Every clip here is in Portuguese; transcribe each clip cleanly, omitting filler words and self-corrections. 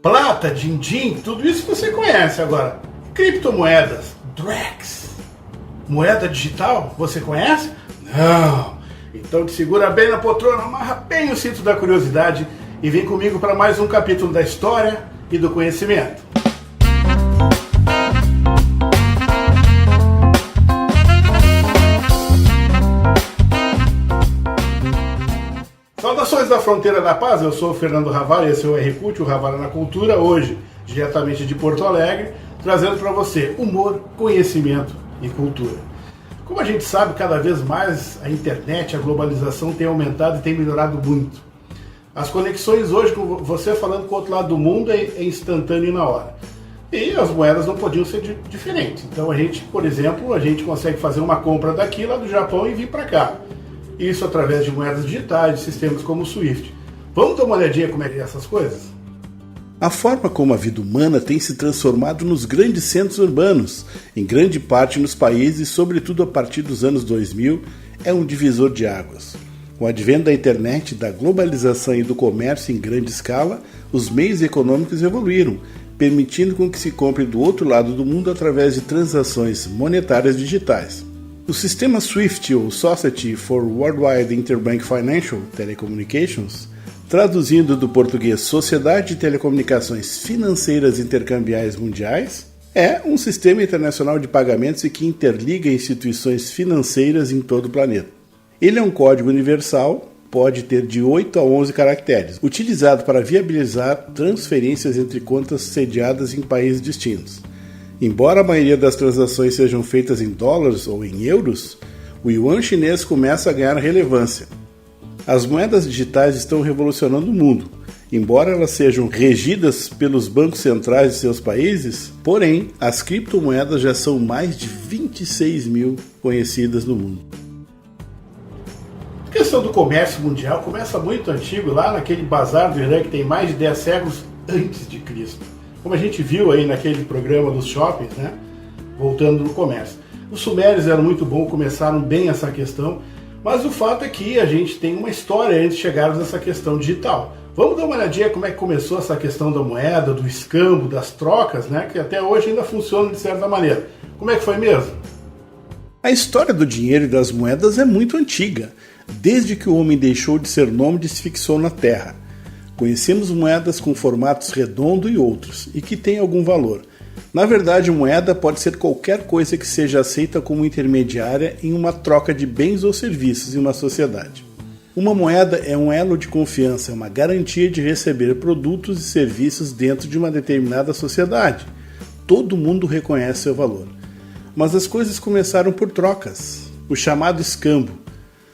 Plata, din-din, tudo isso você conhece. Agora, criptomoedas, Drex, moeda digital, você conhece? Não. Então te segura bem na poltrona, amarra bem o cinto da curiosidade e vem comigo para mais um capítulo da história e do conhecimento. Saudações da Fronteira da Paz, eu sou o Fernando Ravara e esse é o R-Cult, o Ravara na Cultura, hoje, diretamente de Porto Alegre, trazendo para você humor, conhecimento e cultura. Como a gente sabe, cada vez mais a internet, a globalização tem aumentado e tem melhorado muito. As conexões hoje, com você falando com o outro lado do mundo, é instantâneo e na hora. E as moedas não podiam ser diferentes. Então a gente, por exemplo, a gente consegue fazer uma compra daqui, lá do Japão, e vir para cá. Isso através de moedas digitais, de sistemas como o Swift. Vamos dar uma olhadinha como é que é essas coisas? A forma como a vida humana tem se transformado nos grandes centros urbanos, em grande parte nos países, sobretudo a partir dos anos 2000, é um divisor de águas. Com o advento da internet, da globalização e do comércio em grande escala, os meios econômicos evoluíram, permitindo com que se compre do outro lado do mundo através de transações monetárias digitais. O sistema SWIFT, ou Society for Worldwide Interbank Financial Telecommunications, traduzindo do português Sociedade de Telecomunicações Financeiras Intercambiais Mundiais, é um sistema internacional de pagamentos e que interliga instituições financeiras em todo o planeta. Ele é um código universal, pode ter de 8 a 11 caracteres, utilizado para viabilizar transferências entre contas sediadas em países distintos. Embora a maioria das transações sejam feitas em dólares ou em euros, o yuan chinês começa a ganhar relevância. As moedas digitais estão revolucionando o mundo. Embora elas sejam regidas pelos bancos centrais de seus países, porém, as criptomoedas já são mais de 26 mil conhecidas no mundo. A questão do comércio mundial começa muito antigo, lá naquele bazar do Irã que tem mais de 10 séculos antes de Cristo. Como a gente viu aí naquele programa dos shoppings, né? Voltando no comércio. Os sumérios eram muito bons, começaram bem essa questão, mas o fato é que a gente tem uma história antes de chegarmos nessa questão digital. Vamos dar uma olhadinha como é que começou essa questão da moeda, do escambo, das trocas, né? Que até hoje ainda funciona de certa maneira. Como é que foi mesmo? A história do dinheiro e das moedas é muito antiga, desde que o homem deixou de ser nômade e se fixou na terra. Conhecemos moedas com formatos redondo e outros, e que têm algum valor. Na verdade, moeda pode ser qualquer coisa que seja aceita como intermediária em uma troca de bens ou serviços em uma sociedade. Uma moeda é um elo de confiança, é uma garantia de receber produtos e serviços dentro de uma determinada sociedade. Todo mundo reconhece seu valor. Mas as coisas começaram por trocas, o chamado escambo.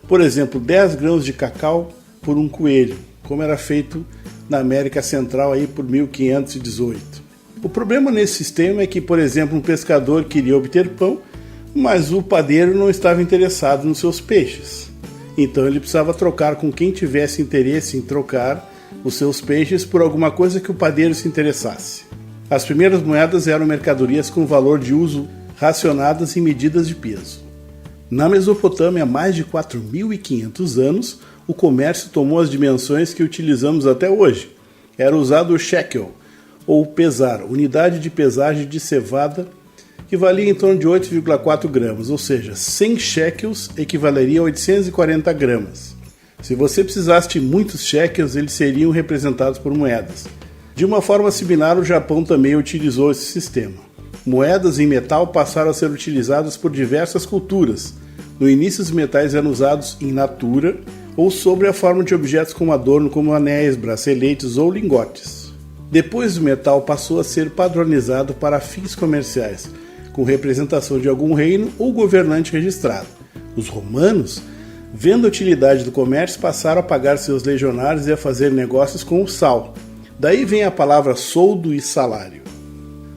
Por exemplo, 10 grãos de cacau por um coelho, como era feito na América Central aí por 1518. O problema nesse sistema é que, por exemplo, um pescador queria obter pão, mas o padeiro não estava interessado nos seus peixes. Então ele precisava trocar com quem tivesse interesse em trocar os seus peixes por alguma coisa que o padeiro se interessasse. As primeiras moedas eram mercadorias com valor de uso racionadas em medidas de peso. Na Mesopotâmia, há mais de 4.500 anos, o comércio tomou as dimensões que utilizamos até hoje. Era usado o shekel, ou pesar, unidade de pesagem de cevada, que valia em torno de 8,4 gramas, ou seja, 100 shekels equivaleria a 840 gramas. Se você precisasse de muitos shekels, eles seriam representados por moedas. De uma forma similar, o Japão também utilizou esse sistema. Moedas em metal passaram a ser utilizadas por diversas culturas. No início, os metais eram usados in natura, ou sobre a forma de objetos como adorno, como anéis, braceletes ou lingotes. Depois o metal passou a ser padronizado para fins comerciais, com representação de algum reino ou governante registrado. Os romanos, vendo a utilidade do comércio, passaram a pagar seus legionários e a fazer negócios com o sal. Daí vem a palavra soldo e salário.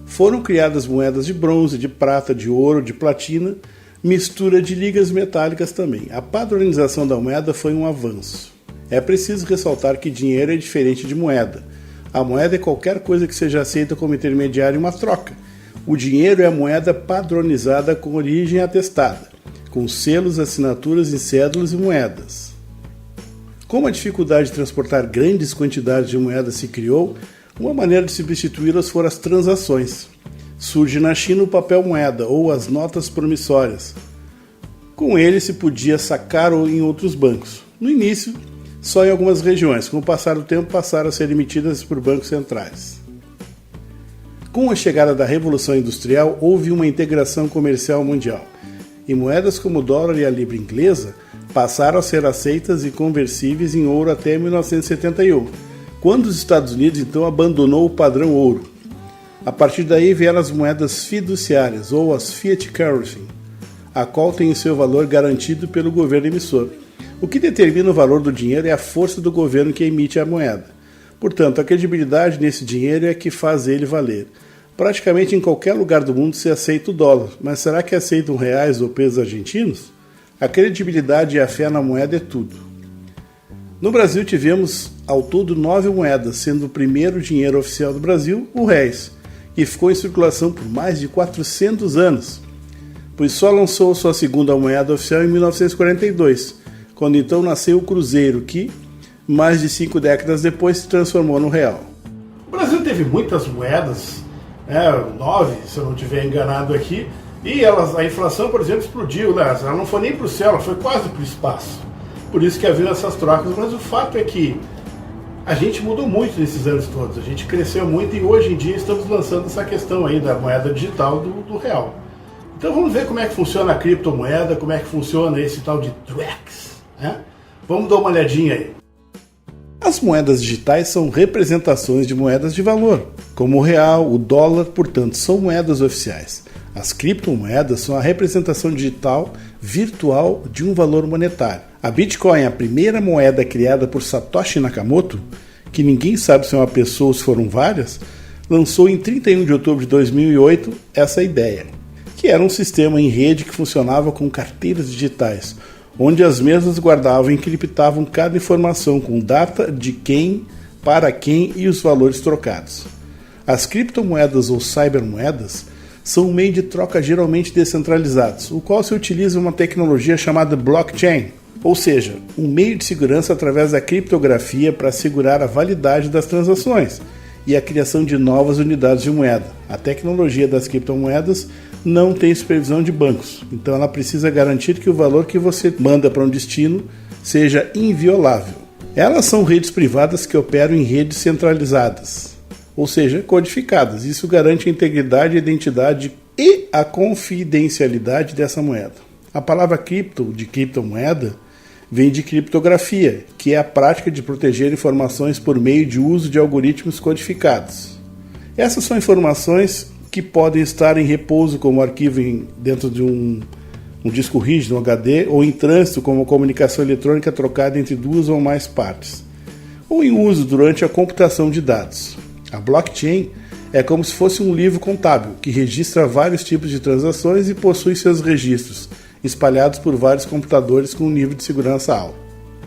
Foram criadas moedas de bronze, de prata, de ouro, de platina, mistura de ligas metálicas também. A padronização da moeda foi um avanço. É preciso ressaltar que dinheiro é diferente de moeda. A moeda é qualquer coisa que seja aceita como intermediário em uma troca. O dinheiro é a moeda padronizada com origem atestada, com selos, assinaturas em cédulas e moedas. Como a dificuldade de transportar grandes quantidades de moedas se criou, Uma maneira de substituí-las foram as transações. Surge na China o papel moeda ou as notas promissórias. Com ele se podia sacar em outros bancos. No início, só em algumas regiões. Com o passar do tempo, passaram a ser emitidas por bancos centrais. Com a chegada da Revolução Industrial, houve uma integração comercial mundial. E moedas como o dólar e a libra inglesa passaram a ser aceitas e conversíveis em ouro até 1971, quando os Estados Unidos então abandonou o padrão ouro. A partir daí vieram as moedas fiduciárias, ou as fiat currency, a qual tem o seu valor garantido pelo governo emissor. O que determina o valor do dinheiro é a força do governo que emite a moeda. Portanto, a credibilidade nesse dinheiro é que faz ele valer. Praticamente em qualquer lugar do mundo se aceita o dólar, mas será que aceitam reais ou pesos argentinos? A credibilidade e a fé na moeda é tudo. No Brasil tivemos ao todo 9 moedas, sendo o primeiro dinheiro oficial do Brasil o réis, que ficou em circulação por mais de 400 anos, pois só lançou sua segunda moeda oficial em 1942, quando então nasceu o cruzeiro, que, mais de 5 décadas depois, se transformou no real. O Brasil teve muitas moedas, 9, se eu não estiver enganado aqui, e a inflação, por exemplo, explodiu, né? Ela não foi nem para o céu, ela foi quase para o espaço. Por isso que haviam essas trocas, mas o fato é que a gente mudou muito nesses anos todos, a gente cresceu muito e hoje em dia estamos lançando essa questão aí da moeda digital do real. Então vamos ver como é que funciona a criptomoeda, como é que funciona esse tal de Drex, né? Vamos dar uma olhadinha aí. As moedas digitais são representações de moedas de valor, como o real, o dólar, portanto, são moedas oficiais. As criptomoedas são a representação digital virtual de um valor monetário. A Bitcoin, a primeira moeda criada por Satoshi Nakamoto, que ninguém sabe se é uma pessoa ou se foram várias, lançou em 31 de outubro de 2008 essa ideia, que era um sistema em rede que funcionava com carteiras digitais, onde as mesmas guardavam e encriptavam cada informação com data de quem, para quem e os valores trocados. As criptomoedas ou cybermoedas são um meio de troca geralmente descentralizados, o qual se utiliza uma tecnologia chamada blockchain, ou seja, um meio de segurança através da criptografia para assegurar a validade das transações e a criação de novas unidades de moeda. A tecnologia das criptomoedas não tem supervisão de bancos, então ela precisa garantir que o valor que você manda para um destino seja inviolável. Elas são redes privadas que operam em redes centralizadas, ou seja, codificadas. Isso garante a integridade, a identidade e a confidencialidade dessa moeda. A palavra cripto, de criptomoeda, vem de criptografia, que é a prática de proteger informações por meio de uso de algoritmos codificados. Essas são informações que podem estar em repouso como arquivo dentro de um disco rígido, um HD, ou em trânsito como comunicação eletrônica trocada entre duas ou mais partes, ou em uso durante a computação de dados. A blockchain é como se fosse um livro contábil que registra vários tipos de transações e possui seus registros, espalhados por vários computadores com um nível de segurança alto.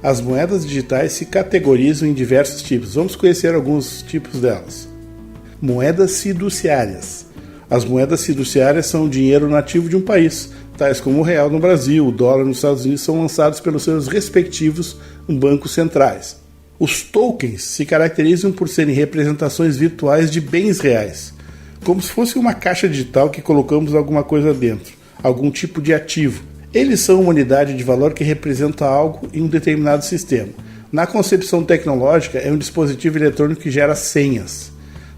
As moedas digitais se categorizam em diversos tipos. Vamos conhecer alguns tipos delas. Moedas fiduciárias. As moedas fiduciárias são o dinheiro nativo de um país, tais como o real no Brasil, o dólar nos Estados Unidos, são lançados pelos seus respectivos bancos centrais. Os tokens se caracterizam por serem representações virtuais de bens reais, como se fosse uma caixa digital que colocamos alguma coisa dentro, algum tipo de ativo. Eles são uma unidade de valor que representa algo em um determinado sistema. Na concepção tecnológica, é um dispositivo eletrônico que gera senhas.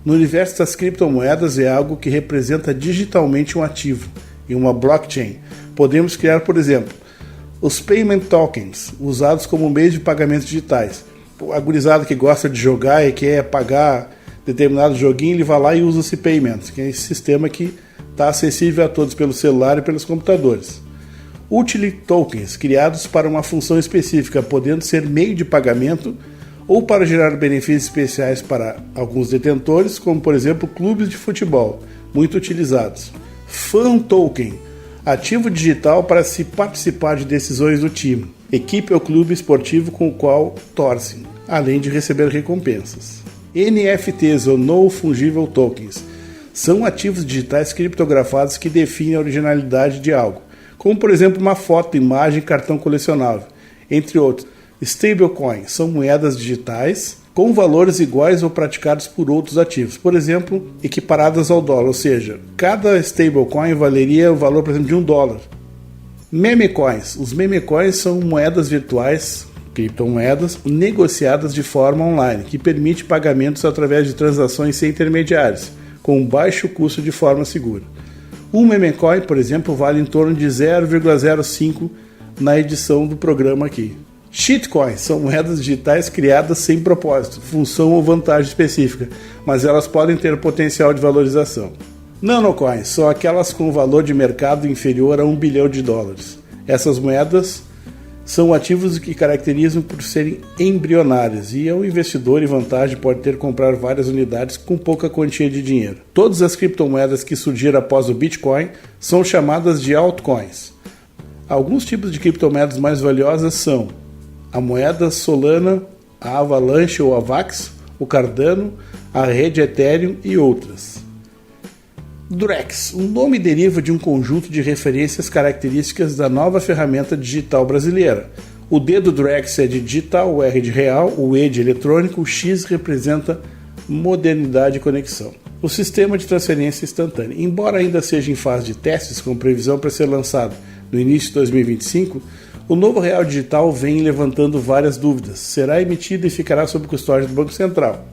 No universo das criptomoedas, é algo que representa digitalmente um ativo, em uma blockchain. Podemos criar, por exemplo, os payment tokens, usados como meios de pagamento digitais. A gurizada que gosta de jogar e quer pagar determinado joguinho, ele vai lá e usa esse payment, que é esse sistema que está acessível a todos pelo celular e pelos computadores. Utility tokens, criados para uma função específica, podendo ser meio de pagamento ou para gerar benefícios especiais para alguns detentores, como por exemplo clubes de futebol, muito utilizados. Fan token, ativo digital para se participar de decisões do time, equipe ou clube esportivo com o qual torcem, além de receber recompensas. NFTs ou Non-Fungible Tokens são ativos digitais criptografados que definem a originalidade de algo, como por exemplo uma foto, imagem, cartão colecionável, entre outros. Stablecoins são moedas digitais com valores iguais ou praticados por outros ativos, por exemplo, equiparadas ao dólar, ou seja, cada stablecoin valeria o valor, por exemplo, de $1. Memecoins. Os memecoins são moedas virtuais, criptomoedas, negociadas de forma online, que permite pagamentos através de transações sem intermediários, com baixo custo de forma segura. Um memecoin, por exemplo, vale em torno de 0,05 na edição do programa aqui. Shitcoins são moedas digitais criadas sem propósito, função ou vantagem específica, mas elas podem ter potencial de valorização. Nanocoins são aquelas com valor de mercado inferior a $1 bilhão. Essas moedas são ativos que caracterizam por serem embrionários e o investidor em vantagem pode ter que comprar várias unidades com pouca quantia de dinheiro. Todas as criptomoedas que surgiram após o Bitcoin são chamadas de altcoins. Alguns tipos de criptomoedas mais valiosas são a moeda Solana, a Avalanche ou Avax, o Cardano, a rede Ethereum e outras. Drex, um nome deriva de um conjunto de referências características da nova ferramenta digital brasileira. O D do Drex é de digital, o R de real, o E de eletrônico, o X representa modernidade e conexão. O sistema de transferência instantânea, embora ainda seja em fase de testes com previsão para ser lançado no início de 2025, o novo real digital vem levantando várias dúvidas. Será emitido e ficará sob custódia do Banco Central.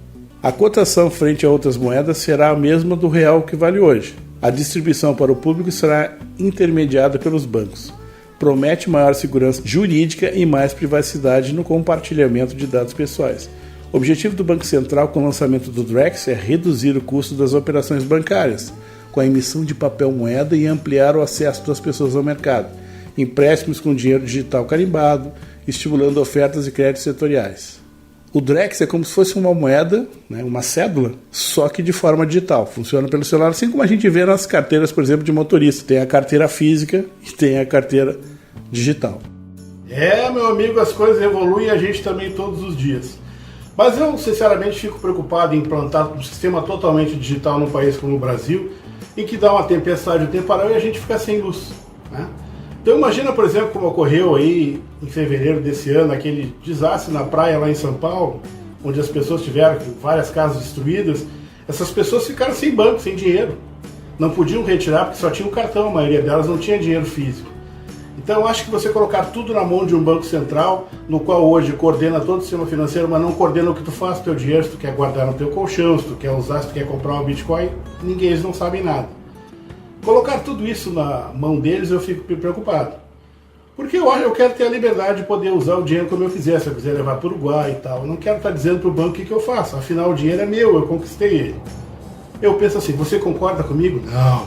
A cotação frente a outras moedas será a mesma do real que vale hoje. A distribuição para o público será intermediada pelos bancos. Promete maior segurança jurídica e mais privacidade no compartilhamento de dados pessoais. O objetivo do Banco Central com o lançamento do Drex é reduzir o custo das operações bancárias, com a emissão de papel moeda e ampliar o acesso das pessoas ao mercado. Empréstimos com dinheiro digital carimbado, estimulando ofertas e créditos setoriais. O Drex é como se fosse uma moeda, uma cédula, só que de forma digital. Funciona pelo celular, assim como a gente vê nas carteiras, por exemplo, de motorista. Tem a carteira física e tem a carteira digital. Meu amigo, as coisas evoluem e a gente também todos os dias. Mas eu, sinceramente, fico preocupado em implantar um sistema totalmente digital num país como o Brasil, em que dá uma tempestade o temporal e a gente fica sem luz, né? Então imagina, por exemplo, como ocorreu aí em fevereiro desse ano, aquele desastre na praia lá em São Paulo, onde as pessoas tiveram várias casas destruídas. Essas pessoas ficaram sem banco, sem dinheiro. Não podiam retirar porque só tinha o cartão, a maioria delas não tinha dinheiro físico. Então eu acho que você colocar tudo na mão de um banco central, no qual hoje coordena todo o sistema financeiro, mas não coordena o que tu faz com o teu dinheiro, se tu quer guardar no teu colchão, se tu quer usar, se tu quer comprar uma Bitcoin, eles não sabem nada. Colocar tudo isso na mão deles eu fico preocupado. Porque eu quero ter a liberdade de poder usar o dinheiro como eu quiser, se eu quiser levar para o Uruguai e tal. Eu não quero estar dizendo para o banco o que eu faço, afinal o dinheiro é meu, eu conquistei ele. Eu penso assim, você concorda comigo? Não.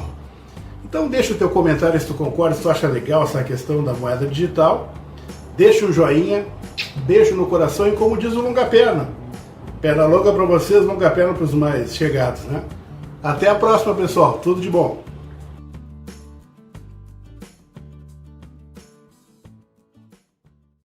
Então deixa o teu comentário se tu concorda, se tu acha legal essa questão da moeda digital. Deixa um joinha, beijo no coração e como diz o Longa Perna. Perna longa para vocês, longa perna para os mais chegados, né? Até a próxima, pessoal. Tudo de bom.